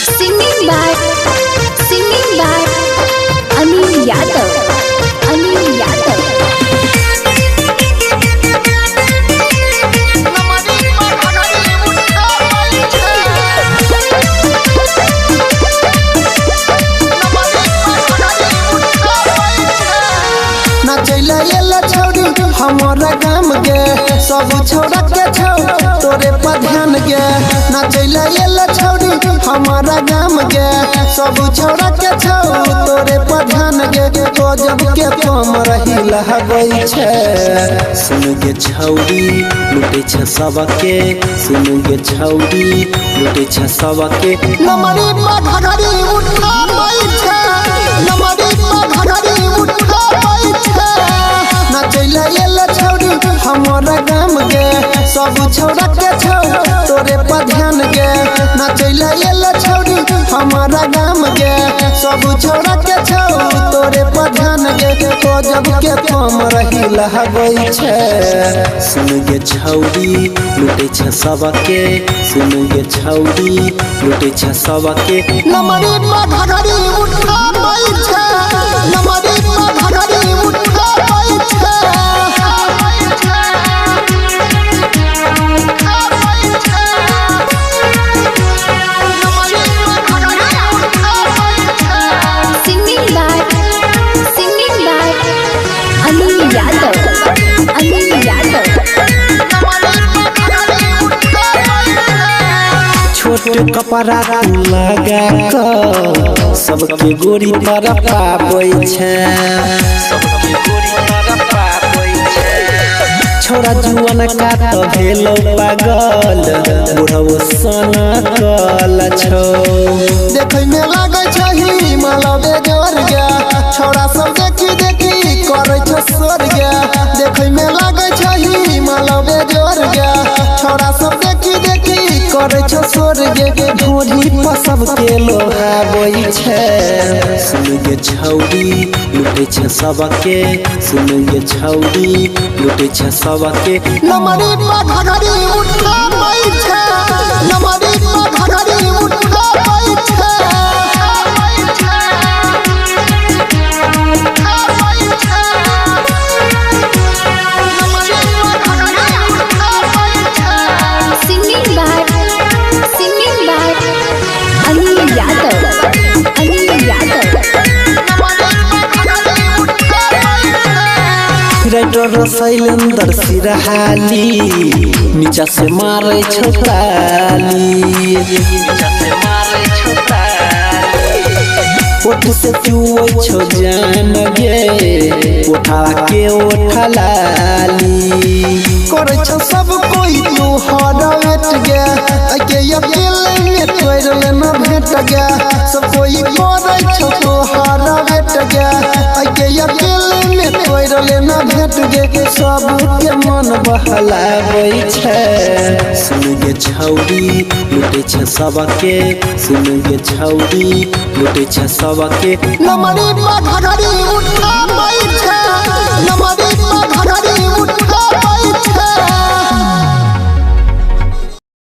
Singing by Anil Yadav. Anil Yadav. नाचैला येला छौरी हमारा गाम गे सब छौरा के छौ तोरे पर ध्यान गे नाचैला येला छौरी हमारा गाम गे सब छौरा के छौ तोरे पर ध्यान गे तो जब के कम रही लहबै छे सुन गे छौरी लुटे छे सबके सुन गे छौरी लुटे छे सबके नमरी पर घघरी उठाबै छे नमरी पर घघरी उठाबै छे नाचैला येला छौरी हमारा गाम गे सब छौरा के छौ तोरे पर ध्यान गे नाचैला येला छौरी हमारा गाम गे सब छौरा के छौ तोरे पर ध्यान गे तो जब के कम रही लहबै छे सुन गे छौरी लुटे छे सबके सुन गे छौरी लुटे छे सबके नमरी पर घघरी उठाबै छे नमरी पर घघरी उठाबै छे Singing by Anil Yadav. Anil Yadav. छोटे कपड़ा लगा कर सबके गोरी पर पाबै छे सबके गोरी पर पाबै छे छोरा जुआन का तो भेलो पागल बुढ़ो सोना कल छौ देखै में लागै छही मालवे जोर गे छोरा सब देखी देखी करै छ सोर गे देखै में लागै छही मालवे जोर गे छोरा सब देखी देखी करै छ सोर गे ढोढ़ी पर सबके लोहाबै छे सुन गे छौरी लुटे छे सबके सुन गे छौरी लुटे छे सबके नमरी पर घघरी उठाबै छे नमरी पर घघरी उठाबै छे Singing by Anil Yadav. Anil Yadav. Writer Shailendra सिरहाली नीचा से मारे छोटाली नीचा से मारे छोटाली ओठ से चुओ छो जान गे ओठा के ओठलाली करे छ सब कोई तू हरवेट गे के अकेले में तोर लेना भेट गे सब कोई करे छ तू हरवेट गे के अकेले में तोर लेना भेट गे सब के मन बहलाबै छे सुन गे छौरी लुटे छे सबके सुन गे छौरी लुटे छे सबके नमरी पर घघरी उठाबै छे नमरी